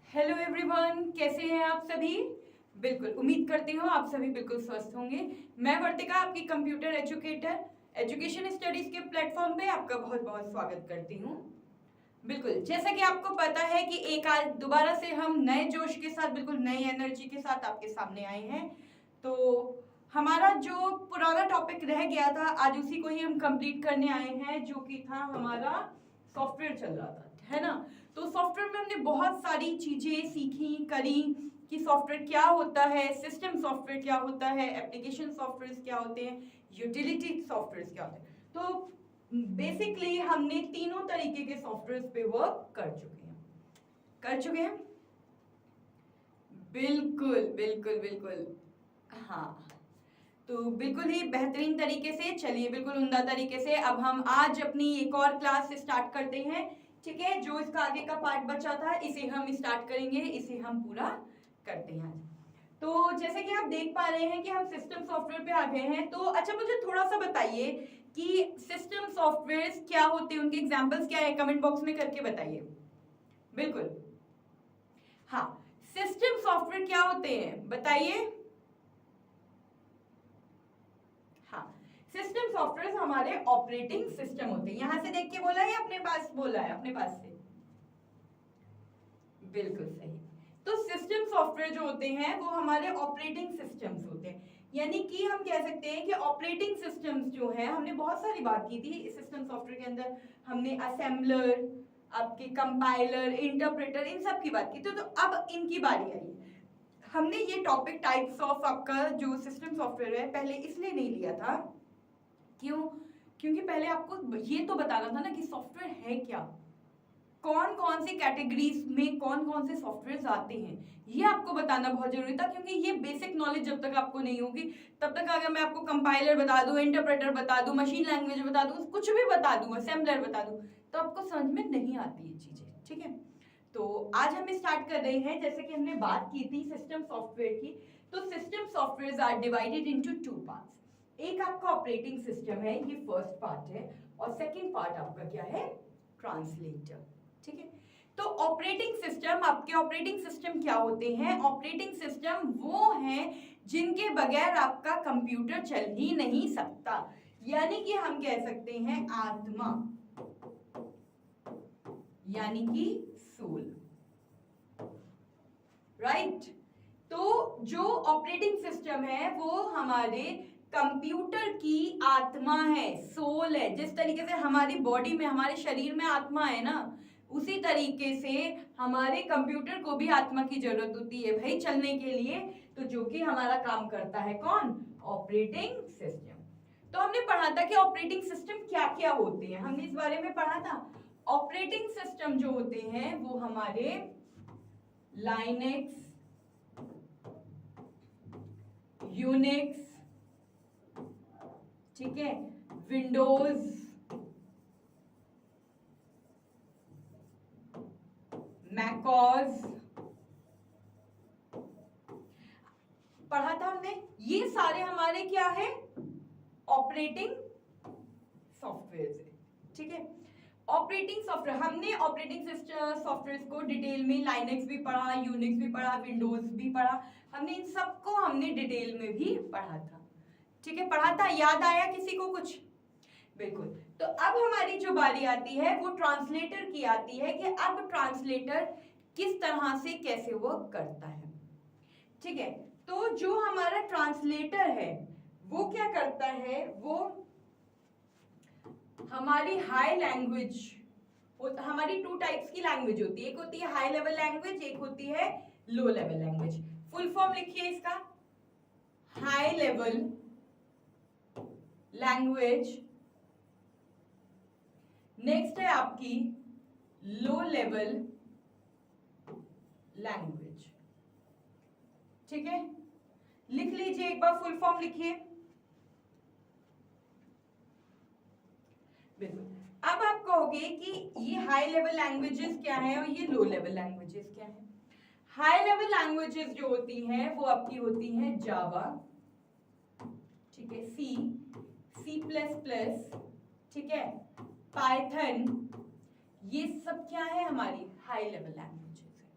Hello everyone, कैसे हैं आप सभी। बिल्कुल उम्मीद करती हूँ आप सभी बिल्कुल स्वस्थ होंगे। मैं वर्तिका, आपकी कंप्यूटर एजुकेटर, एजुकेशन स्टडीज के प्लेटफॉर्म पे आपका बहुत बहुत स्वागत करती हूँ। बिल्कुल जैसा कि आपको पता है कि एक आज दोबारा से हम नए जोश के साथ, बिल्कुल नई एनर्जी के साथ आपके सामने आए हैं। तो हमारा जो पुराना टॉपिक रह गया था, आज उसी को ही हम कंप्लीट करने आए हैं, जो कि था हमारा सॉफ्टवेयर चल रहा था, है ना। तो सॉफ्टवेयर में हमने बहुत सारी चीजें सीखी करी कि सॉफ्टवेयर क्या होता है, सिस्टम सॉफ्टवेयर क्या होता है, एप्लीकेशन सॉफ्टवेयर क्या होते हैं, यूटिलिटी सॉफ्टवेयर क्या होते हैं। तो बेसिकली हमने तीनों तरीके के सॉफ्टवेयर पे वर्क कर चुके हैं। बिल्कुल बिल्कुल बिल्कुल, हाँ। तो बिल्कुल ही बेहतरीन तरीके से, चलिए बिल्कुल उम्दा तरीके से अब हम आज अपनी एक और क्लास स्टार्ट करते हैं। ठीक है, जो इसका आगे का पार्ट बचा था इसे हम स्टार्ट करेंगे, इसे हम पूरा करते हैं आज। तो जैसे कि आप देख पा रहे हैं कि हम सिस्टम सॉफ्टवेयर पे आ गए हैं। तो अच्छा, मुझे थोड़ा सा बताइए कि सिस्टम सॉफ्टवेयर क्या होते हैं, उनके एग्जांपल्स क्या है, कमेंट बॉक्स में करके बताइए। बिल्कुल, हाँ, सिस्टम सॉफ्टवेयर क्या होते हैं बताइए। हाँ, सिस्टम सॉफ्टवेयर हमारे ऑपरेटिंग सिस्टम होते हैं। यहां से देख के बोला है या अपने पास बोला है, अपने पास से। बिल्कुल सही। तो सिस्टम सॉफ्टवेयर जो होते हैं वो हमारे ऑपरेटिंग सिस्टम्स होते हैं। यानी कि हम कह सकते हैं कि ऑपरेटिंग सिस्टम्स जो है, हमने बहुत सारी बात की थी इस सिस्टम सॉफ्टवेयर के अंदर। हमने असेंबलर, आपके कंपाइलर, इंटरप्रेटर, इन सब की बात की थी। तो अब इनकी बारी आई। हमने ये टॉपिक टाइप्स ऑफ आपका जो सिस्टम सॉफ्टवेयर है पहले इसलिए नहीं लिया था, क्यों? क्योंकि पहले आपको ये तो बताना था ना कि सॉफ्टवेयर है क्या, कौन कौन सी कैटेगरीज में कौन कौन से सॉफ्टवेयर आते हैं, ये आपको बताना बहुत जरूरी था। क्योंकि ये बेसिक नॉलेज जब तक आपको नहीं होगी, तब तक अगर मैं आपको कंपाइलर बता दूं, इंटरप्रेटर बता दूं, मशीन लैंग्वेज बता दूं, कुछ भी बता दूं, असेंबलर बता दूं, तो आपको समझ में नहीं आती ये चीजें। ठीक है, तो आज हम स्टार्ट कर रहे हैं। जैसे कि हमने बात की थी सिस्टम सॉफ्टवेयर की, तो system software are divided into two parts. एक आपका ऑपरेटिंग सिस्टम है, ये फर्स्ट पार्ट है, और सेकंड पार्ट आपका क्या है, ट्रांसलेटर। ठीक है, तो ऑपरेटिंग सिस्टम, आपके ऑपरेटिंग सिस्टम क्या होते हैं? ऑपरेटिंग सिस्टम वो हैं जिनके बगैर आपका कंप्यूटर चल ही नहीं सकता। यानी कि हम कह सकते हैं आत्मा, यानी कि सोल, राइट। तो जो ऑपरेटिंग सिस्टम है वो हमारे कंप्यूटर की आत्मा है, सोल है। जिस तरीके से हमारी बॉडी में, हमारे शरीर में आत्मा है ना, उसी तरीके से हमारे कंप्यूटर को भी आत्मा की जरूरत होती है भाई चलने के लिए। तो जो कि हमारा काम करता है कौन, ऑपरेटिंग सिस्टम। तो हमने पढ़ा था कि ऑपरेटिंग सिस्टम क्या क्या होते हैं, हमने इस बारे में पढ़ा था। ऑपरेटिंग सिस्टम जो होते हैं वो हमारे लाइनेक्स, यूनिक्स, ठीक है, विंडोज, मैकओएस पढ़ा था हमने। ये सारे हमारे क्या है, ऑपरेटिंग सॉफ्टवेयर है। ठीक है, ऑपरेटिंग सॉफ्टवेयर, हमने ऑपरेटिंग सॉफ्टवेयर को डिटेल में लाइनेक्स भी पढ़ा, यूनिक्स भी पढ़ा, विंडोज भी पढ़ा, हमने इन सबको हमने डिटेल में भी पढ़ा था। ठीक है, पढ़ा था, याद आया किसी को कुछ? बिल्कुल। तो अब हमारी जो बारी आती है वो ट्रांसलेटर की आती है कि अब ट्रांसलेटर किस तरह से कैसे वर्क करता है। ठीक है, तो जो हमारा ट्रांसलेटर है वो क्या करता है, वो हमारी हाई लैंग्वेज, हमारी टू टाइप्स की लैंग्वेज होती है, एक होती है हाई लेवल लैंग्वेज, एक होती है low level language. Full form लिखिए इसका, हाई लेवल लैंग्वेज, नेक्स्ट है आपकी लो लेवल लैंग्वेज। ठीक है, लिख लीजिए एक बार, फुल फॉर्म लिखिए। बिल्कुल, अब आप कहोगे कि ये हाई लेवल लैंग्वेजेस क्या है और ये लो लेवल लैंग्वेजेस क्या है। हाई लेवल लैंग्वेजेस जो होती हैं वो आपकी होती हैं जावा, ठीक है, सी, सी प्लस प्लस, ठीक है, पाइथन, ये सब क्या है, हमारी हाई लेवल लैंग्वेजेस है।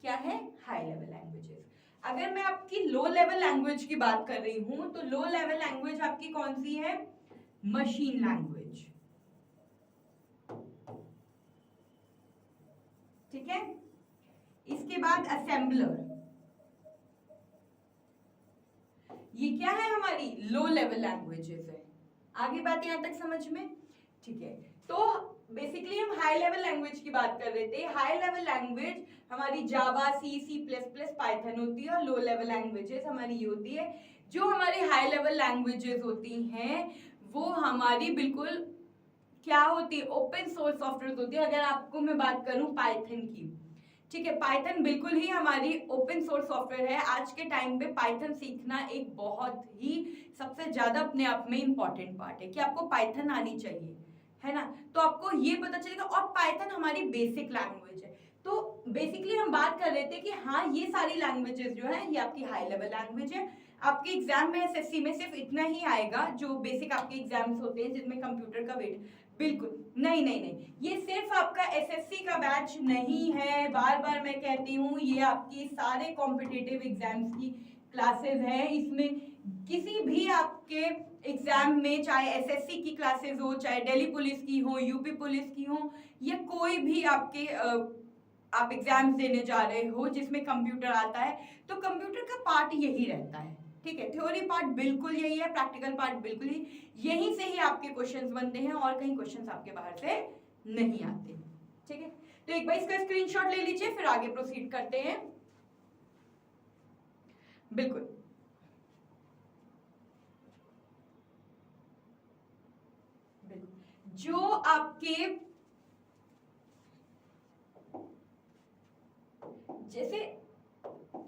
क्या है, हाई लेवल लैंग्वेजेस। अगर मैं आपकी लो लेवल लैंग्वेज की बात कर रही हूं तो लो लेवल लैंग्वेज आपकी कौन सी है, मशीन लैंग्वेज, ठीक है। इसके बाद असेंबलर, ये क्या है, हमारी लो लेवल लैंग्वेजेस है। आगे बात यहां तक समझ में, ठीक है। तो बेसिकली हम हाई लेवल लैंग्वेज की बात कर रहे थे। हाई लेवल लैंग्वेज हमारी जावा, सी, सी प्लस प्लस, पाइथन होती है, और लो लेवल लैंग्वेजेस हमारी ये होती है। जो हमारी हाई लेवल लैंग्वेजेस होती हैं वो हमारी बिल्कुल क्या होती है, ओपन सोर्स सॉफ्टवेयर होती है। अगर आपको मैं बात करूं पाइथन की, ठीक है, पाइथन बिल्कुल ही हमारी ओपन सोर्स सॉफ्टवेयर है। आज के टाइम पे पाइथन सीखना एक बहुत ही सबसे ज्यादा अपने आप में इंपॉर्टेंट पार्ट है कि आपको पाइथन आनी चाहिए, है ना। तो आपको ये पता चलेगा, और पाइथन हमारी बेसिक लैंग्वेज है। तो बेसिकली हम बात कर रहे थे कि हाँ, ये सारी लैंग्वेजेस जो है ये आपकी हाई लेवल लैंग्वेज है। आपके एग्जाम में एसएससी में सिर्फ इतना ही आएगा, जो बेसिक आपके एग्जाम्स होते हैं जिसमें कंप्यूटर का वेट, बिल्कुल नहीं नहीं नहीं, ये सिर्फ आपका एसएससी का बैच नहीं है। बार बार मैं कहती हूँ, ये आपकी सारे कॉम्पिटिटिव एग्जाम्स की क्लासेस हैं। इसमें किसी भी आपके एग्जाम में, चाहे एसएससी की क्लासेस हो, चाहे दिल्ली पुलिस की हो, यूपी पुलिस की हो, या कोई भी आपके आप एग्जाम्स देने जा रहे हो जिसमें कंप्यूटर आता है, तो कंप्यूटर का पार्ट यही रहता है, ठीक है। थ्योरी पार्ट बिल्कुल यही है, प्रैक्टिकल पार्ट बिल्कुल ही, यहीं से ही आपके क्वेश्चंस बनते हैं, और कहीं क्वेश्चंस आपके बाहर से नहीं आते, ठीक है। तो एक बार इसका स्क्रीनशॉट ले लीजिए, फिर आगे प्रोसीड करते हैं। बिल्कुल, जो आपके जैसे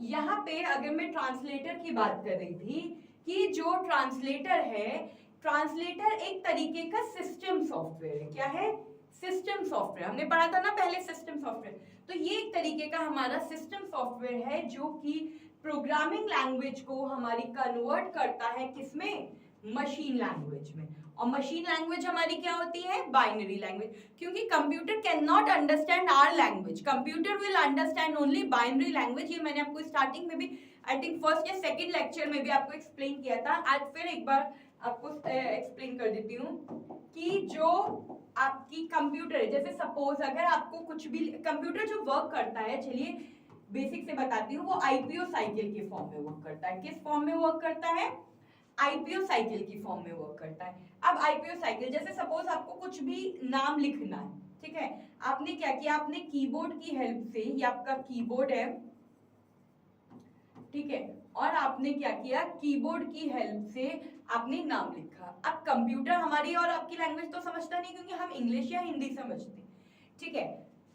यहाँ पे अगर मैं ट्रांसलेटर की बात कर रही थी कि जो ट्रांसलेटर है, ट्रांसलेटर एक तरीके का सिस्टम सॉफ्टवेयर है। क्या है, सिस्टम सॉफ्टवेयर। हमने पढ़ा था ना पहले सिस्टम सॉफ्टवेयर। तो ये एक तरीके का हमारा सिस्टम सॉफ्टवेयर है जो कि प्रोग्रामिंग लैंग्वेज को हमारी कन्वर्ट करता है, किसमें, मशीन लैंग्वेज में। और मशीन लैंग्वेज हमारी क्या होती है, बाइनरी लैंग्वेज, क्योंकि computer can not understand our language, computer will understand only binary language. ये मैंने आपको स्टार्टिंग में भी, आई थिंक फर्स्ट या सेकंड लेक्चर में भी आपको एक्सप्लेन किया था। आज फिर एक बार आपको एक्सप्लेन कर देती हूँ कि जो आपकी कंप्यूटर है, जैसे सपोज अगर आपको कुछ भी, कंप्यूटर जो वर्क करता है, चलिए बेसिक से बताती हूँ, वो आईपीओ साइकिल के फॉर्म में वर्क करता है। किस फॉर्म में वर्क करता है, आईपीओ साइकिल की फॉर्म में वर्क करता है। अब आईपीओ साइकिल, जैसे सपोज आपको कुछ भी नाम लिखना है, ठीक है, आपने क्या किया, आपने कीबोर्ड की हेल्प से, ये आपका कीबोर्ड है, ठीक है, और आपने क्या किया, कीबोर्ड की हेल्प से आपने नाम लिखा। अब कंप्यूटर हमारी और आपकी लैंग्वेज तो समझता नहीं, क्योंकि हम इंग्लिश या हिंदी समझते, ठीक है।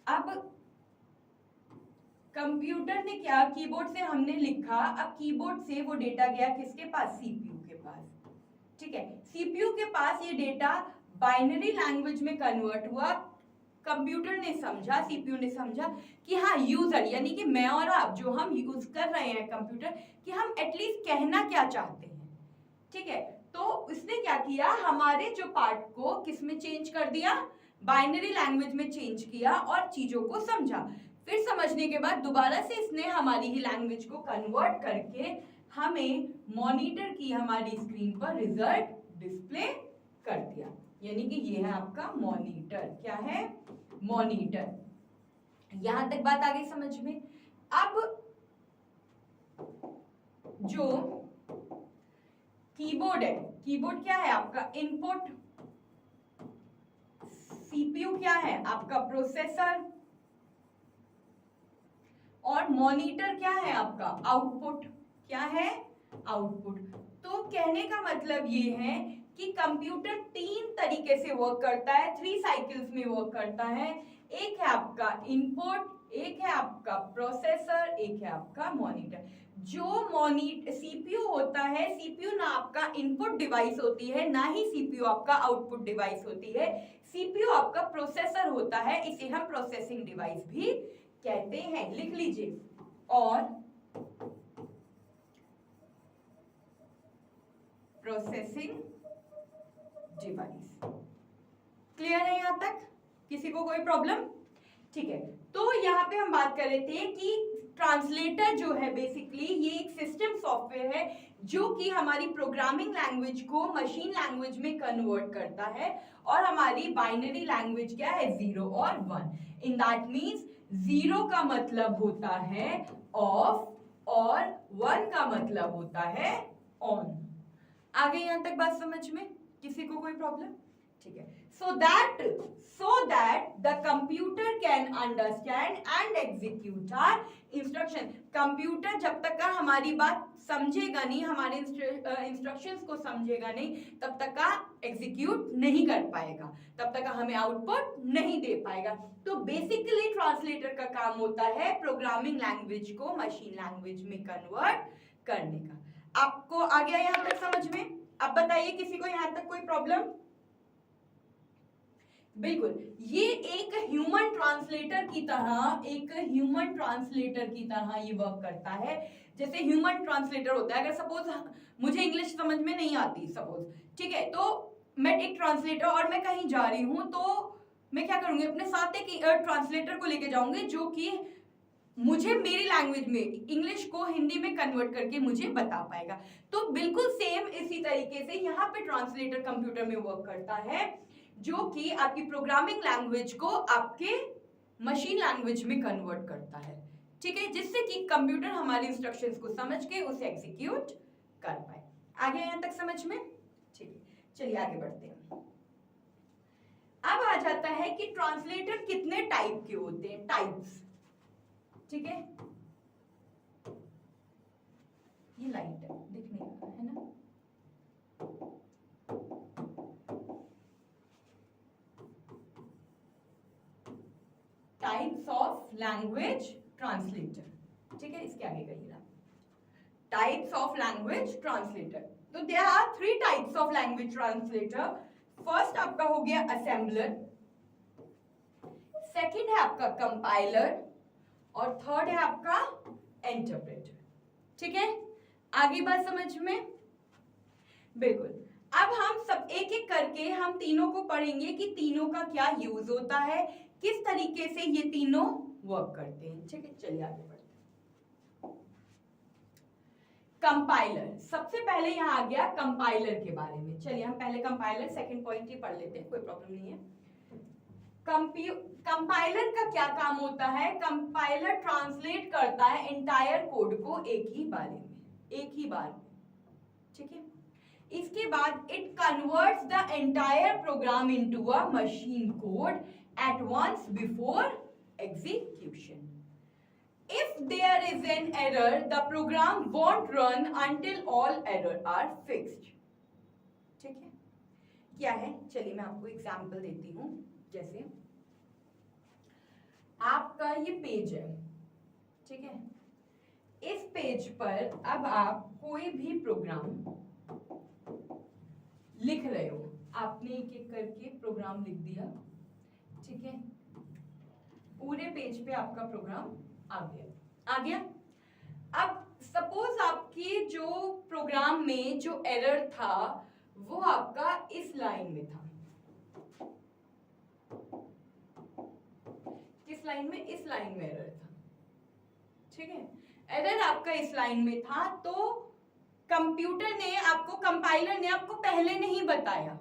अब कंप्यूटर ने क्या, कीबोर्ड से हमने लिखा, अब कीबोर्ड से वो डेटा गया किसके पास, सीपीयू के पास, ठीक है। सीपीयू के पास ये डेटा बाइनरी लैंग्वेज में कन्वर्ट हुआ। कंप्यूटर ने समझा, सीपीयू ने समझा कि हाँ, यूजर यानी कि मैं और आप जो हम यूज कर रहे हैं कंप्यूटर, कि हम एटलीस्ट कहना क्या चाहते हैं, ठीक है। तो उसने क्या किया, हमारे जो पार्ट को किस में चेंज कर दिया, बाइनरी लैंग्वेज में चेंज किया, और चीजों को समझा। फिर समझने के बाद दोबारा से इसने हमारी ही लैंग्वेज को कन्वर्ट करके हमें मॉनिटर की हमारी स्क्रीन पर रिजल्ट डिस्प्ले कर दिया। यानी कि ये है आपका मॉनिटर। क्या है, मॉनिटर। यहां तक बात आ गई समझ में। अब जो कीबोर्ड है, कीबोर्ड क्या है आपका इनपुट, सीपीयू क्या है आपका प्रोसेसर, और मॉनिटर क्या है आपका आउटपुट। क्या है, आउटपुट। तो कहने का मतलब ये है कि कंप्यूटर 3 तरीके से वर्क करता है, 3 साइकिल्स में वर्क करता है। एक है आपका इनपुट, एक है आपका प्रोसेसर, एक है आपका मॉनिटर। जो सीपीयू होता है, सीपीयू ना आपका इनपुट डिवाइस होती है, ना ही सीपीयू आपका आउटपुट डिवाइस होती है। सीपीयू आपका प्रोसेसर होता है, इसे हम प्रोसेसिंग डिवाइस भी कहते हैं। लिख लीजिए, और प्रोसेसिंग डिवाइस। क्लियर है यहां तक, किसी को कोई प्रॉब्लम, ठीक है। तो यहां पे हम बात कर रहे थे कि ट्रांसलेटर जो है बेसिकली ये एक सिस्टम सॉफ्टवेयर है जो कि हमारी प्रोग्रामिंग लैंग्वेज को मशीन लैंग्वेज में कन्वर्ट करता है और हमारी बाइनरी लैंग्वेज क्या है 0 और 1। इन दैट मींस 0 का मतलब होता है ऑफ और 1 का मतलब होता है ऑन। आगे यहां तक बात समझ में? किसी को कोई प्रॉब्लम? ठीक है। so that the computer can understand and execute our instruction। Computer जब तक का हमारी बात समझेगा नहीं, हमारे इंस्ट्रक्शंस को समझेगा नहीं, तब तक का एग्जीक्यूट नहीं कर पाएगा, तब तक का हमें आउटपुट नहीं दे पाएगा। तो बेसिकली ट्रांसलेटर का काम होता है प्रोग्रामिंग लैंग्वेज को मशीन लैंग्वेज में कन्वर्ट करने का। आपको आ गया यहां तक समझ में? अब बताइए किसी को यहां तक कोई प्रॉब्लम? बिल्कुल, ये एक ह्यूमन ट्रांसलेटर की तरह ये वर्क करता है। जैसे ह्यूमन ट्रांसलेटर होता है, अगर सपोज मुझे इंग्लिश समझ में नहीं आती सपोज, ठीक है, तो मैं एक ट्रांसलेटर और मैं कहीं जा रही हूं तो मैं क्या करूंगी, अपने साथ एक ट्रांसलेटर को लेके जाऊंगी जो कि मुझे मेरी लैंग्वेज में इंग्लिश को हिंदी में कन्वर्ट करके मुझे बता पाएगा। तो बिल्कुल सेम इसी तरीके से यहाँ पे ट्रांसलेटर कंप्यूटर में वर्क करता है जो कि आपकी प्रोग्रामिंग लैंग्वेज को आपके मशीन लैंग्वेज में कन्वर्ट करता है, ठीक है, जिससे कि कंप्यूटर हमारे इंस्ट्रक्शंस को समझ के उसे एग्जीक्यूट कर पाए। आगे यहां तक समझ में? ठीक है, चलिए आगे बढ़ते हैं। अब आ जाता है कि ट्रांसलेटर कितने टाइप के होते हैं, टाइप्स, ठीक है। ये लाइट दिखने का है ना? टाइप्स ऑफ लैंग्वेज ट्रांसलेटर, ठीक है, इसके आगे कहिएगा टाइप्स ऑफ लैंग्वेज ट्रांसलेटर। तो there are 3 types of language translator. First आपका हो गया असेंबलर, सेकंड है आपका कंपाइलर और थर्ड है आपका इंटरप्रेटर, ठीक है। आगे बात समझ में? बिल्कुल। अब हम सब एक एक करके हम तीनों को पढ़ेंगे कि तीनों का क्या यूज होता है, किस तरीके से ये तीनों वर्क करते हैं, ठीक है। चलिए आगे बढ़ते हैं। कंपाइलर, सबसे पहले यहां आ गया कंपाइलर के बारे में। चलिए हम पहले कंपाइलर सेकंड पॉइंट ही पढ़ लेते हैं, कोई प्रॉब्लम नहीं है। कंपाइलर का क्या काम होता है? कंपाइलर ट्रांसलेट करता है एंटायर कोड को एक ही बार में, ठीक है। इसके बाद it converts the entire programme into a machine code at once before execution. If there is an error, the program won't run until all errors are fixed. ठीक है, क्या है? चलिए मैं आपको एग्जांपल देती हूं। जैसे आपका ये पेज है, ठीक है, इस पेज पर अब आप कोई भी प्रोग्राम लिख रहे हो, आपने एक एक करके प्रोग्राम लिख दिया, ठीक है, पूरे पेज पे आपका प्रोग्राम आ गया। अब सपोज आपकी जो प्रोग्राम में जो एरर था वो आपका इस लाइन में था, किस लाइन में? इस लाइन में एरर था, ठीक है, एरर आपका इस लाइन में था। तो कंप्यूटर ने आपको, कंपाइलर ने आपको पहले नहीं बताया।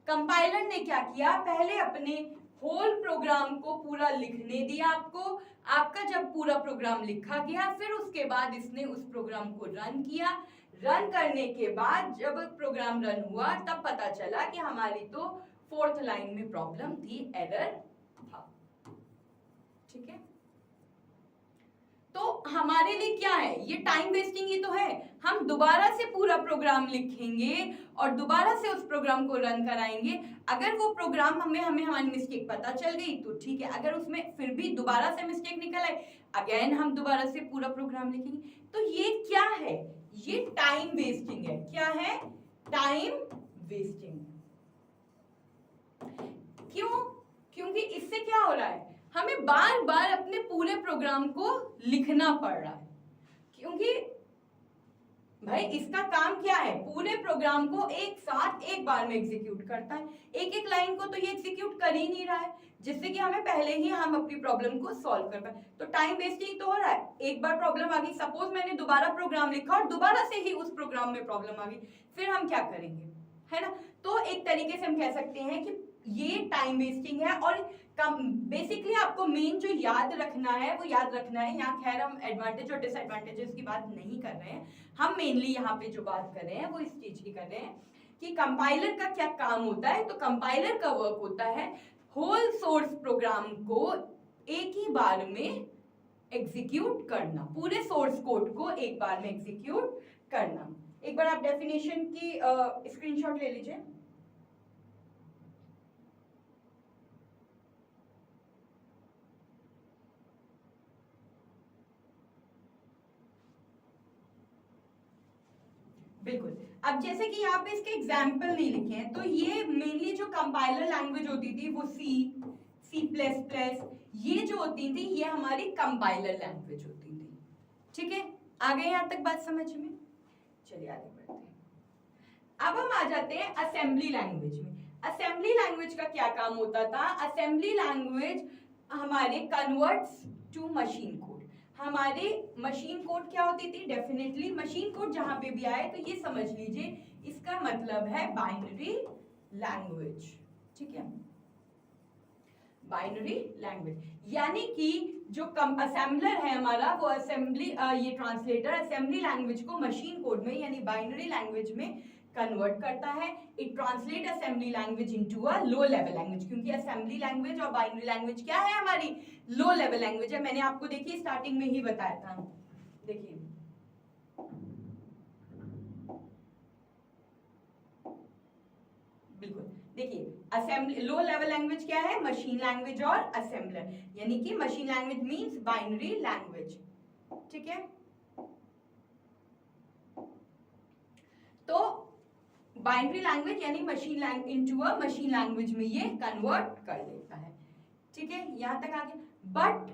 कंपाइलर ने क्या किया, पहले अपने होल प्रोग्राम को पूरा लिखने दिया आपको। आपका जब पूरा प्रोग्राम लिखा गया, फिर उसके बाद इसने उस प्रोग्राम को रन किया। रन करने के बाद जब प्रोग्राम रन हुआ तब पता चला कि हमारी तो 4th लाइन में प्रॉब्लम थी, एरर था, ठीक है। तो हमारे लिए क्या है ये? टाइम वेस्टिंग ही तो है। हम दोबारा से पूरा प्रोग्राम लिखेंगे और दोबारा से उस प्रोग्राम को रन कराएंगे। अगर वो प्रोग्राम हमें हमारी मिस्टेक पता चल गई तो ठीक है, अगर उसमें फिर भी दोबारा से मिस्टेक निकल आए, अगेन हम दोबारा से पूरा प्रोग्राम लिखेंगे। तो ये क्या है? ये टाइम वेस्टिंग है। क्या है? Time wasting. क्यों? क्योंकि इससे क्या हो रहा है, हमें बार बार अपने पूरे प्रोग्राम को लिखना पड़ रहा है। क्योंकि भाई इसका काम क्या है, पूरे प्रोग्राम को एक साथ एक बार में एग्जीक्यूट करता है। एक एक लाइन को तो ये एग्जीक्यूट कर ही नहीं रहा है। जिससे कि हमें पहले ही हम अपनी प्रॉब्लम को सॉल्व कर पाए। तो टाइम वेस्टिंग तो हो रहा है। एक बार प्रॉब्लम आ गई, सपोज मैंने दोबारा प्रोग्राम लिखा और दोबारा से ही उस प्रोग्राम में प्रॉब्लम आ गई, फिर हम क्या करेंगे, है ना। तो एक तरीके से हम कह सकते हैं कि ये टाइम वेस्टिंग है। और बेसिकली आपको मेन जो याद रखना है वो याद रखना है, यहाँ खैर हम एडवांटेज और डिसएडवांटेजेस की बात नहीं कर रहे हैं, हम मेनली यहाँ पे जो बात कर रहे हैं वो इस चीज की कर रहे हैं कि कंपाइलर का क्या काम होता है। तो कंपाइलर का वर्क होता है होल सोर्स प्रोग्राम को एक ही बार में एग्जीक्यूट करना, पूरे सोर्स कोड को एक बार में एग्जीक्यूट करना। एक बार आप डेफिनेशन की स्क्रीनशॉट ले लीजिए। बिल्कुल। अब जैसे कि यहाँ पे इसके एग्जाम्पल नहीं लिखे हैं, तो ये मेनली जो कंपाइलर लैंग्वेज होती थी वो C++, ये जो होती थी ये हमारी कंपाइलर लैंग्वेज होती थी। ठीक है, आ गए यहाँ तक बात समझ में? चलिए आगे बढ़ते हैं। अब हम आ जाते हैं असेंबली लैंग्वेज में। असेंबली लैंग्वेज का क्या काम होता था? असेंबली लैंग्वेज हमारे कन्वर्ट्स टू मशीन कोड। हमारे मशीन कोड क्या होती थी? डेफिनेटली मशीन कोड जहां पे भी आए तो ये समझ लीजिए इसका मतलब है बाइनरी लैंग्वेज। ठीक है, बाइनरी लैंग्वेज यानी कि जो असेंबलर है हमारा वो असेंबली ये ट्रांसलेटर असेंबली लैंग्वेज को मशीन कोड में यानी बाइनरी लैंग्वेज में कन्वर्ट करता है। It translate assembly language into a low level language, क्योंकि असेंबली लैंग्वेज और बाइनरी लैंग्वेज क्या है? हमारी लो लेवल लैंग्वेज है। मैंने आपको देखिए स्टार्टिंग में ही बताया था। देखिए बिल्कुल, देखिए असेंबली लो लेवल लैंग्वेज क्या है? मशीन लैंग्वेज और असेंबलर, यानी कि machine language means binary language. ठीक है, तो बाइनरी लैंग्वेज यानी machine language into a machine language में ये कन्वर्ट कर देता है। ठीक है, यहां तक आ गया। बट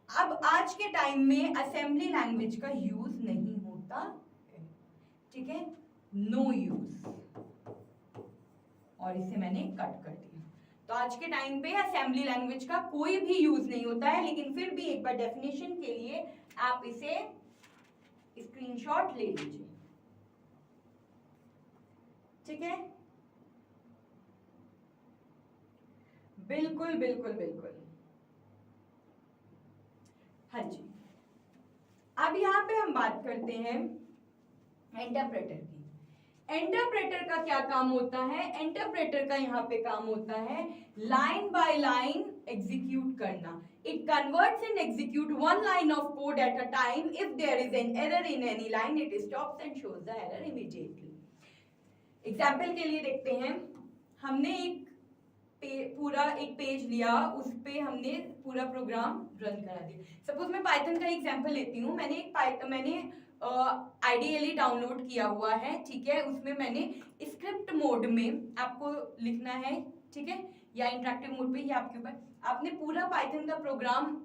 अब आज के टाइम में असेंबली लैंग्वेज का यूज नहीं होता है। ठीक है, नो यूज, और इसे मैंने कट कर दिया। तो आज के टाइम पे असेंबली लैंग्वेज का कोई भी यूज नहीं होता है, लेकिन फिर भी एक बार डेफिनेशन के लिए आप इसे स्क्रीनशॉट ले लीजिए। ठीक है, बिल्कुल बिल्कुल बिल्कुल, हाँ जी। अब यहाँ पे हम बात करते हैं इंटरप्रेटर की। इंटरप्रेटर का क्या काम होता है? इंटरप्रेटर का यहाँ पे काम होता है लाइन बाय लाइन एग्जीक्यूट करना। It converts and execute one line of code at a time. If there is an error in any line, it stops and shows the error immediately. Example के लिए देखते हैं, हमने पूरा एक page लिया, उस पे हमने पूरा प्रोग्राम रन करा दिया। सपोज मैं पाइथन का एग्जाम्पल लेती हूँ। मैंने आइडियली डाउनलोड किया हुआ है। ठीक है, उसमें मैंने स्क्रिप्ट मोड में आपको लिखना है, ठीक है, या इंटरेक्टिव मोड पे, या आपके ऊपर। आपने पूरा पाइथन का प्रोग्राम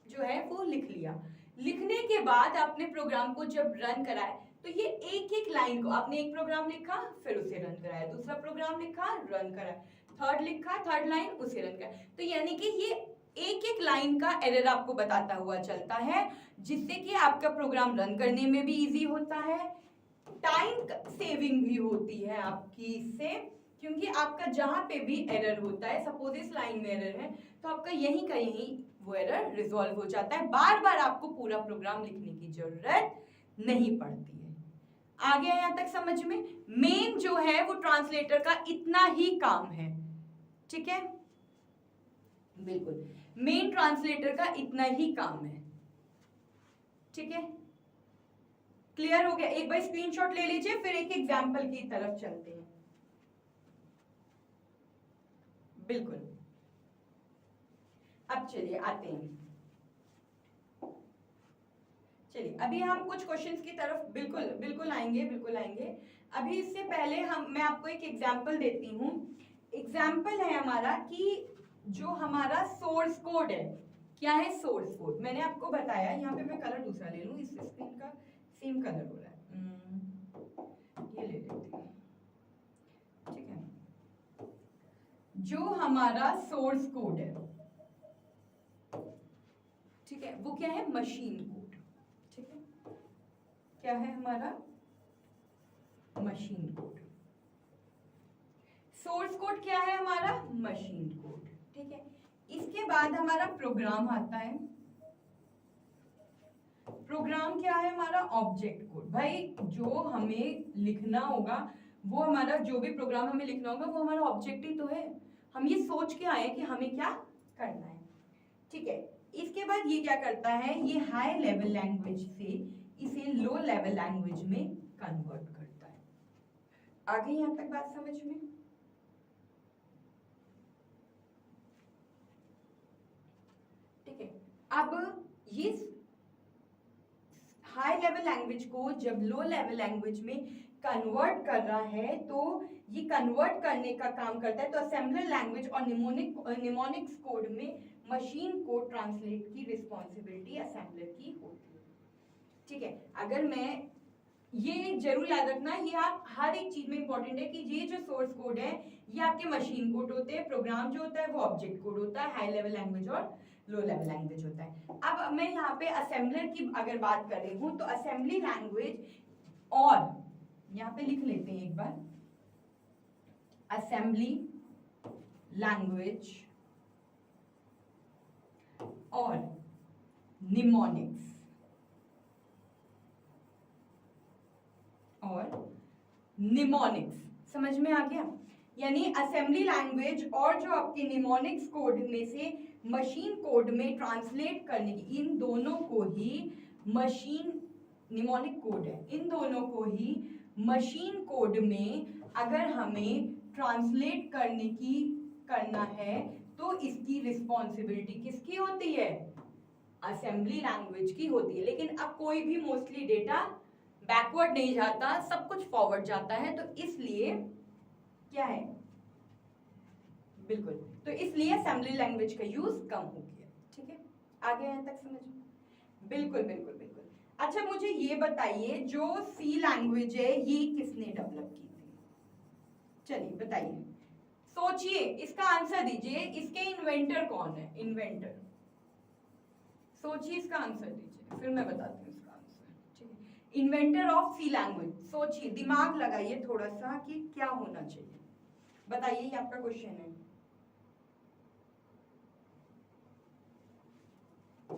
जो है वो लिख लिया। लिखने के बाद आपने प्रोग्राम को जब रन कराए तो ये एक एक लाइन को, आपने एक प्रोग्राम लिखा फिर उसे रन कराया, दूसरा प्रोग्राम लिखा रन कराया, थर्ड लिखा थर्ड लाइन उसे रन कराया। तो यानी कि ये एक एक लाइन का एरर आपको बताता हुआ चलता है, जिससे कि आपका प्रोग्राम रन करने में भी इजी होता है, टाइम सेविंग भी होती है आपकी इससे, क्योंकि आपका जहां पे भी एरर होता है, सपोज इस लाइन में एरर है तो आपका यहीं का यहीं वो एरर रिजॉल्व हो जाता है। बार बार आपको पूरा प्रोग्राम लिखने की जरूरत नहीं पड़ती है। आ गया यहां तक समझ में? मेन जो है वो ट्रांसलेटर का इतना ही काम है। ठीक है, बिल्कुल, मेन ट्रांसलेटर का इतना ही काम है। ठीक है, क्लियर हो गया? एक बार स्क्रीनशॉट ले लीजिए, फिर एक एग्जांपल की तरफ चलते हैं। बिल्कुल, अब चलिए आते हैं। चलिए अभी हम कुछ क्वेश्चंस की तरफ बिल्कुल बिल्कुल आएंगे, बिल्कुल आएंगे। अभी इससे पहले मैं आपको एक एग्जांपल देती हूँ। एग्जांपल है हमारा कि जो हमारा सोर्स कोड है, क्या है सोर्स कोड? मैंने आपको बताया, यहाँ पे मैं कलर दूसरा ले लूँ, इस स्क्रीन का सेम कलर हो रहा है, ये ले लेते हैं। ठीक है, जो हमारा सोर्स कोड है, ठीक है, वो क्या है, मशीन कोड। ठीक है, क्या है हमारा, मशीन कोड। सोर्स कोड क्या है हमारा, मशीन कोड। ठीक है, इसके बाद हमारा प्रोग्राम आता है। प्रोग्राम क्या है हमारा, ऑब्जेक्ट कोड। भाई जो हमें लिखना होगा, वो हमारा जो भी प्रोग्राम हमें लिखना होगा वो हमारा ऑब्जेक्ट ही तो है। हम ये सोच के आए कि हमें क्या करना है। ठीक है, इसके बाद ये क्या करता है, ये हाई लेवल लैंग्वेज से इसे लो लेवल लैंग्वेज में कन्वर्ट करता है। आगे यहां तक बात समझ में? ठीक है, अब ये हाई लेवल लैंग्वेज को जब लो लेवल लैंग्वेज में कन्वर्ट कर रहा है, तो ये कन्वर्ट करने का काम करता है। तो असेंबलर लैंग्वेज और निमोनिक्स कोड में मशीन कोड ट्रांसलेट की रिस्पॉन्सिबिलिटी असेंबलर की होती है। ठीक है, अगर मैं ये जरूर याद रखना, ये आप हर एक चीज में इंपॉर्टेंट है कि ये जो सोर्स कोड है ये आपके मशीन कोड होते हैं, प्रोग्राम जो होता है वो ऑब्जेक्ट कोड होता है, हाई लेवल लैंग्वेज और लो लेवल लैंग्वेज होता है। अब मैं यहाँ पे असेंबलर की अगर बात कर रही हूँ, तो असेंबली लैंग्वेज, और यहाँ पे लिख लेते हैं एक बार, असेंबली लैंग्वेज और निमोनिक्स समझ में आ गया? यानी असेंबली लैंग्वेज और जो आपके निमोनिक्स कोड में से मशीन कोड में ट्रांसलेट करने की, इन दोनों को ही मशीन, निमोनिक कोड है, इन दोनों को ही मशीन कोड में अगर हमें ट्रांसलेट करना है तो इसकी रिस्पॉन्सिबिलिटी किसकी होती है, असेंबली लैंग्वेज की होती है। लेकिन अब कोई भी मोस्टली डेटा बैकवर्ड नहीं जाता, सब कुछ फॉरवर्ड जाता है, तो इसलिए क्या है, बिल्कुल, तो इसलिए असेंबली लैंग्वेज का यूज कम हो गया। ठीक है, आगे यहां तक समझ? बिल्कुल बिल्कुल बिल्कुल। अच्छा मुझे ये बताइए, जो सी लैंग्वेज है ये किसने डेवलप की थी? चलिए बताइए, सोचिए, इसका आंसर दीजिए, इसके इन्वेंटर कौन है, इन्वेंटर, सोचिए इसका आंसर दीजिए, फिर मैं बताती हूँ इसका आंसर। ठीक है, इन्वेंटर ऑफ सी लैंग्वेज, सोचिए, दिमाग लगाइए थोड़ा सा कि क्या होना चाहिए, बताइए, ये आपका क्वेश्चन है। Uh,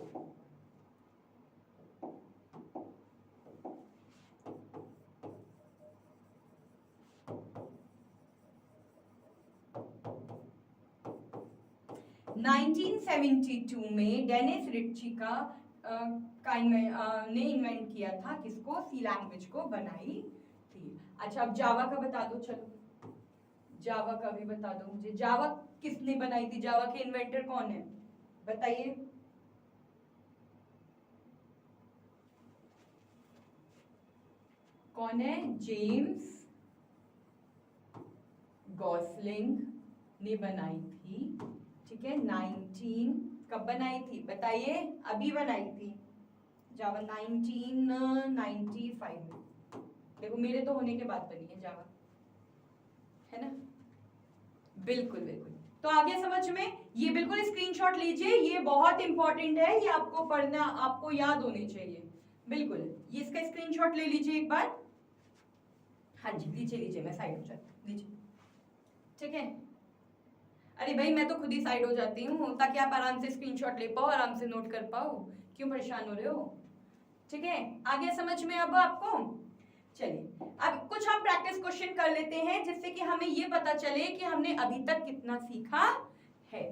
1972 में डेनिस रिच्ची ने इन्वेंट किया था, किसको, सी लैंग्वेज को बनाई थी। अच्छा अब जावा का बता दो, चलो जावा का भी बता दो मुझे, जावा किसने बनाई थी, जावा के इन्वेंटर कौन है, बताइए। कौन है, जेम्स गॉसलिंग ने बनाई थी। ठीक है, 19 कब बनाई थी बताइए, अभी बनाई थी जावा 1995 में। देखो मेरे तो होने के बाद बनी है जावा, है ना, बिल्कुल बिल्कुल। तो आगे समझ में, ये बिल्कुल स्क्रीनशॉट लीजिए, ये बहुत इंपॉर्टेंट है, ये आपको पढ़ना, आपको याद होनी चाहिए, बिल्कुल, ये इसका स्क्रीनशॉट ले लीजिए एक बार। हाँ जी लीजिए लीजिए, मैं साइड हो जाती हूँ, लीजिए, ठीक है। अरे भाई मैं तो खुद ही साइड हो जाती हूँ ताकि आप आराम से स्क्रीनशॉट ले पाओ, आराम से नोट कर पाओ, क्यों परेशान हो रहे हो, ठीक है। आगे समझ में अब आपको, चलिए अब कुछ हम प्रैक्टिस क्वेश्चन कर लेते हैं जिससे कि हमें ये पता चले कि हमने अभी तक कितना सीखा है।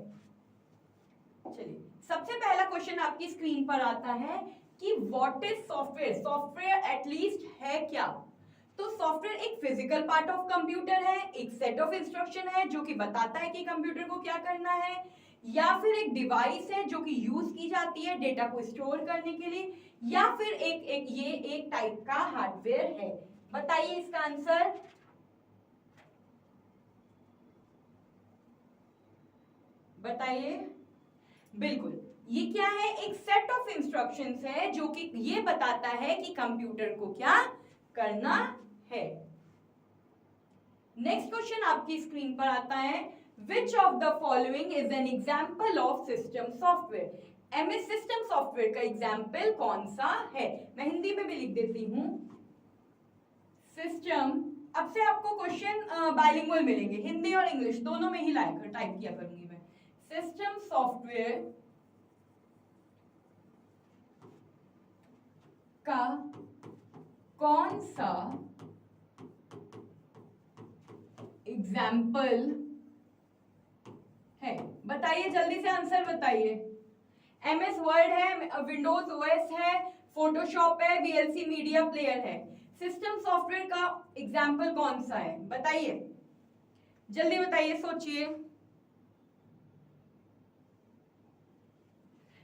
चलिए सबसे पहला क्वेश्चन आपकी स्क्रीन पर आता है कि what is software, software at least है क्या। तो सॉफ्टवेयर एक फिजिकल पार्ट ऑफ कंप्यूटर है, एक सेट ऑफ इंस्ट्रक्शन है जो कि बताता है कि कंप्यूटर को क्या करना है, या फिर एक डिवाइस है जो कि यूज की जाती है डेटा को स्टोर करने के लिए, या फिर ये एक टाइप का हार्डवेयर है। बताइए इसका आंसर। बताइए, बिल्कुल ये क्या है, एक सेट ऑफ इंस्ट्रक्शंस है जो कि ये बताता है कि कंप्यूटर को क्या करना है। नेक्स्ट क्वेश्चन आपकी स्क्रीन पर आता है, Which of the following is an example of system software? MS system software का एग्जाम्पल कौन सा है? मैं हिंदी में भी लिख देती हूं सिस्टम। अब से आपको क्वेश्चन बाइलिंगुअल मिलेंगे, हिंदी और इंग्लिश दोनों में ही लाइक टाइप किया करूंगी मैं। सिस्टम सॉफ्टवेयर का कौन सा एग्जाम्पल है? बताइए जल्दी से आंसर बताइए। एमएस वर्ड है, विंडोज ओएस है, फोटोशॉप है, वीएलसी मीडिया प्लेयर है। सिस्टम सॉफ्टवेयर का एग्जाम्पल कौन सा है? बताइए जल्दी बताइए, सोचिए।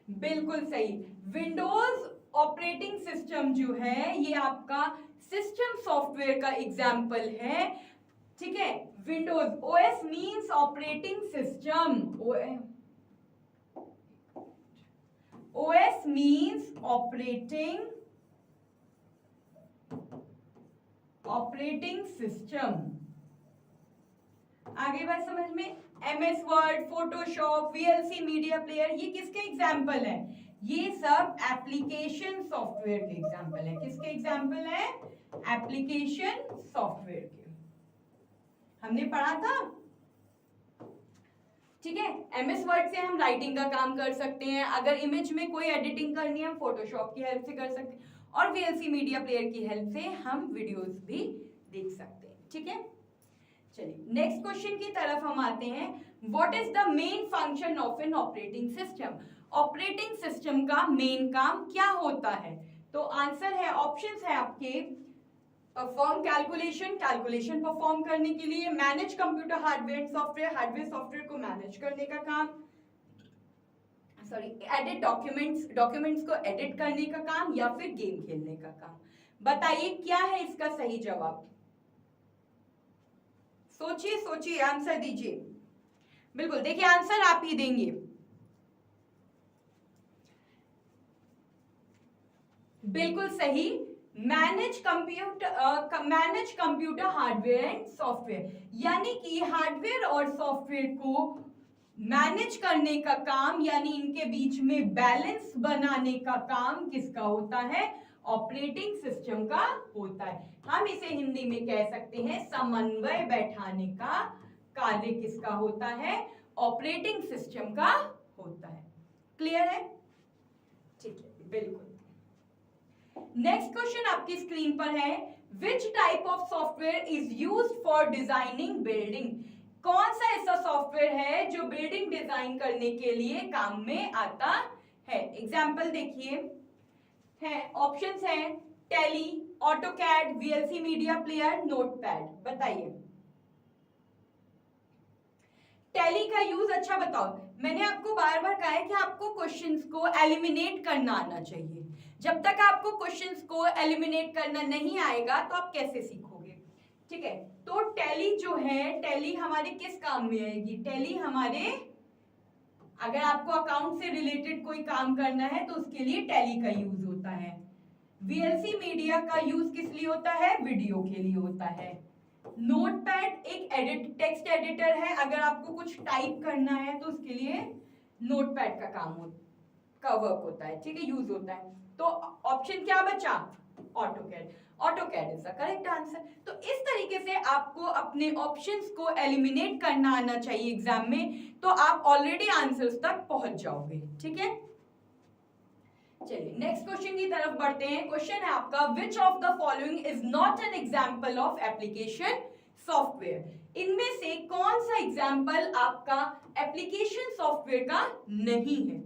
बिल्कुल सही, विंडोज ऑपरेटिंग सिस्टम जो है ये आपका सिस्टम सॉफ्टवेयर का एग्जाम्पल है। ठीक है, Windows OS means operating system, OS means operating system. आगे बात समझ में? MS word, Photoshop, VLC media player ये किसके एग्जाम्पल है? ये सब एप्लीकेशन सॉफ्टवेयर के एग्जाम्पल है। किसके एग्जाम्पल है? एप्लीकेशन सॉफ्टवेयर के। हमने पढ़ा था। ठीक है, एमएस वर्ड से हम राइटिंग का काम कर सकते हैं, अगर इमेज में कोई एडिटिंग करनी है हम फोटोशॉप की हेल्प से कर सकते हैं, और वीएलसी मीडिया प्लेयर की हेल्प से हम वीडियोस भी देख सकते हैं। ठीक है, चलिए नेक्स्ट क्वेश्चन की तरफ हम आते हैं। What is the main function of an operating system? Operating system का मेन काम क्या होता है? तो आंसर है, ऑप्शंस है आपके, परफॉर्म कैलकुलेशन, कैलकुलेशन परफॉर्म करने के लिए, manage computer hardware software, hardware software को मैनेज करने का काम, सॉरी एडिट डॉक्यूमेंट्स, डॉक्यूमेंट्स को एडिट करने का काम, या फिर गेम खेलने का काम। बताइए क्या है इसका सही जवाब? सोचिए सोचिए, आंसर दीजिए। बिल्कुल, देखिए आंसर आप ही देंगे। बिल्कुल सही, manage computer hardware and software, यानी कि हार्डवेयर और सॉफ्टवेयर को मैनेज करने का काम, यानी इनके बीच में बैलेंस बनाने का काम किसका होता है? ऑपरेटिंग सिस्टम का होता है। हम इसे हिंदी में कह सकते हैं समन्वय बैठाने का कार्य किसका होता है? ऑपरेटिंग सिस्टम का होता है। क्लियर है? ठीक है, बिल्कुल। नेक्स्ट क्वेश्चन आपकी स्क्रीन पर है, which type of software is used for designing building? कौन सा ऐसा सॉफ्टवेयर है जो बिल्डिंग डिजाइन करने के लिए काम में आता है? एग्जाम्पल देखिए, है ऑप्शंस हैं tally, AutoCAD, VLC media player, notepad. बताइए टैली का यूज। अच्छा बताओ, मैंने आपको बार बार कहा है कि आपको क्वेश्चंस को एलिमिनेट करना आना चाहिए। जब तक आपको क्वेश्चंस को एलिमिनेट करना नहीं आएगा तो आप कैसे सीखोगे? ठीक है, तो टैली जो है, टैली हमारे किस काम में आएगी? टैली हमारे, अगर आपको अकाउंट से रिलेटेड कोई काम करना है तो उसके लिए टैली का यूज होता है। वीएलसी मीडिया का यूज किस लिए होता है? वीडियो के लिए होता है। नोटपैड एक टेक्स्ट एडिटर है, अगर आपको कुछ टाइप करना है तो उसके लिए नोटपैड का काम का वर्क होता है। ठीक है, यूज होता है। तो ऑप्शन क्या बचा? AutoCAD. AutoCAD is the correct answer. तो इस तरीके से आपको अपने ऑप्शंस को एलिमिनेट करना आना चाहिए एग्जाम में, तो आप ऑलरेडी आंसर्स तक पहुंच जाओगे। ठीक है, चलिए नेक्स्ट क्वेश्चन की तरफ बढ़ते हैं। क्वेश्चन है आपका, which of the following is not an example of application software? इनमें से कौन सा एग्जाम्पल आपका एप्लीकेशन सॉफ्टवेयर का नहीं है?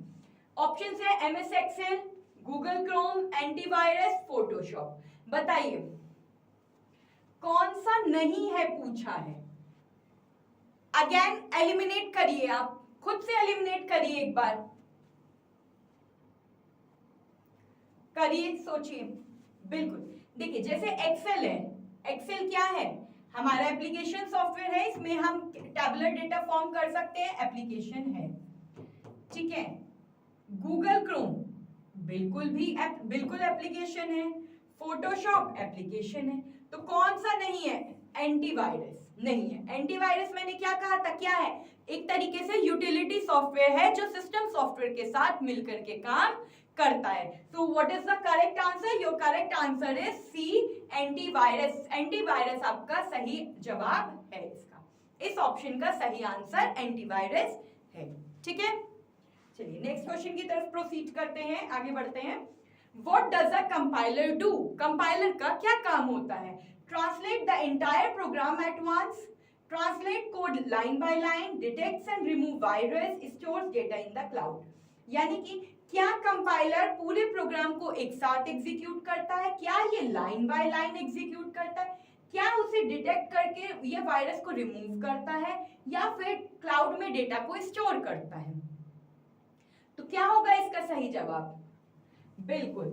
ऑप्शंस है MS Excel, Google Chrome, antivirus, Photoshop. बताइए कौन सा नहीं है पूछा है। अगेन एलिमिनेट करिए, आप खुद से एलिमिनेट करिए, एक बार करिए, सोचिए। बिल्कुल, देखिए जैसे एक्सेल है, एक्सेल क्या है? हमारा एप्लीकेशन सॉफ्टवेयर है, इसमें हम टैबुलर डेटा फॉर्म कर सकते हैं, एप्लीकेशन है। ठीक है, गूगल क्रोम बिल्कुल एप्लीकेशन है, फोटोशॉप एप्लीकेशन है। तो कौन सा नहीं है? एंटीवायरस नहीं है। एंटीवायरस मैंने क्या कहा था, क्या है? एक तरीके से यूटिलिटी सॉफ्टवेयर है जो सिस्टम सॉफ्टवेयर के साथ मिलकर के काम करता है। So what is the correct answer? Your correct answer is C, antivirus. Antivirus आपका सही जवाब है इसका। इस ऑप्शन का सही आंसर एंटीवायरस है। ठीक है, चलिए नेक्स्ट क्वेश्चन की तरफ प्रोसीड करते हैं, आगे बढ़ते हैं। What does a compiler do? Compiler का क्या काम होता है? Translate the entire program at once, translate code line by line, detects and remove virus, stores data in the cloud. यानी कि क्या कंपाइलर पूरे प्रोग्राम को एक साथ एग्जीक्यूट करता है? क्या ये लाइन बाय लाइन एग्जीक्यूट करता है? क्या उसे डिटेक्ट करके ये वायरस को रिमूव करता है, या फिर क्लाउड में डेटा को स्टोर करता है? तो क्या होगा इसका सही जवाब? बिल्कुल,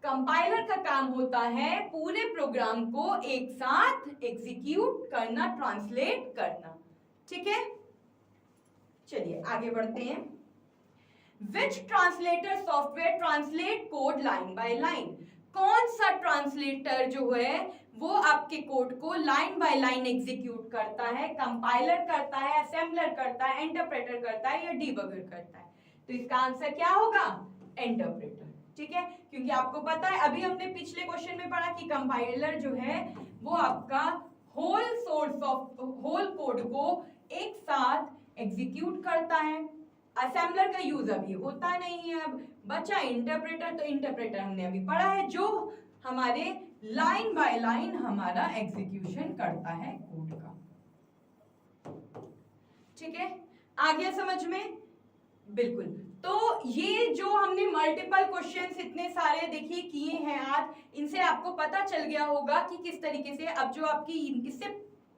कंपाइलर का काम होता है पूरे प्रोग्राम को एक साथ एग्जीक्यूट करना, ट्रांसलेट करना। ठीक है, चलिए आगे बढ़ते हैं। Which translator software translate code line by line? कौन सा ट्रांसलेटर जो है वो आपके कोड को लाइन बाय लाइन एग्जीक्यूट करता है? कंपाइलर करता है, असेंबलर करता है, इंटरप्रेटर करता है, या डीबगर करता है? तो इसका आंसर क्या होगा? इंटरप्रेटर। ठीक है, क्योंकि आपको पता है अभी हमने पिछले क्वेश्चन में पढ़ा कि कंपाइलर जो है वो आपका होल कोड को एक साथ एग्जीक्यूट करता है। असेंबलर का यूज अभी होता नहीं है, अब बचा इंटरप्रेटर। तो इंटरप्रेटर हमने अभी पढ़ा है जो हमारे लाइन बाय लाइन हमारा एग्जीक्यूशन करता है कोड का। ठीक है, आ गया समझ में? बिल्कुल। तो ये जो हमने मल्टीपल क्वेश्चंस इतने सारे देखिए किए हैं आज, इनसे आपको पता चल गया होगा कि किस तरीके से अब जो आपकी इससे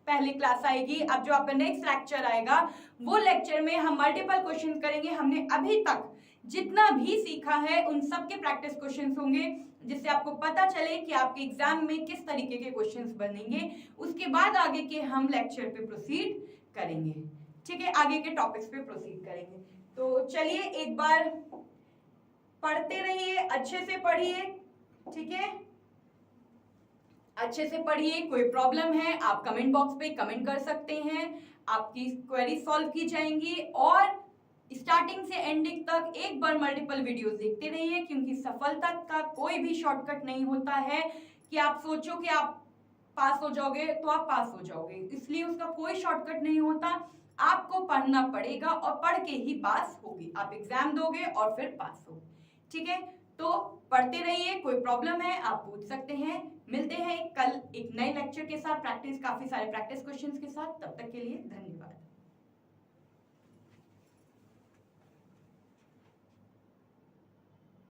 पहले क्लास आएगी, अब जो आपका नेक्स्ट लेक्चर आएगा, वो लेक्चर में हम मल्टीपल क्वेश्चन करेंगे। हमने अभी तक जितना भी सीखा है उन सब के प्रैक्टिस क्वेश्चंस होंगे, जिससे आपको पता चले कि आपके एग्जाम में किस तरीके के क्वेश्चंस बनेंगे। उसके बाद आगे के हम लेक्चर पे प्रोसीड करेंगे। ठीक है, आगे के टॉपिक्स पे प्रोसीड करेंगे। तो चलिए एक बार पढ़ते रहिए, अच्छे से पढ़िए। ठीक है, अच्छे से पढ़िए। कोई प्रॉब्लम है आप कमेंट बॉक्स पे कमेंट कर सकते हैं, आपकी क्वेरी सॉल्व की जाएंगी। और स्टार्टिंग से एंडिंग तक एक बार मल्टीपल वीडियोस देखते रहिए, क्योंकि सफलता का कोई भी शॉर्टकट नहीं होता है कि आप सोचो कि आप पास हो जाओगे तो आप पास हो जाओगे, इसलिए उसका कोई शॉर्टकट नहीं होता। आपको पढ़ना पड़ेगा और पढ़ के ही पास होगी, आप एग्जाम दोगे और फिर पास होगे। ठीक है, तो पढ़ते रहिए। कोई प्रॉब्लम है आप पूछ सकते हैं। मिलते हैं कल एक नए लेक्चर के साथ, काफी सारे प्रैक्टिस क्वेश्चंस के साथ। तब तक के लिए धन्यवाद।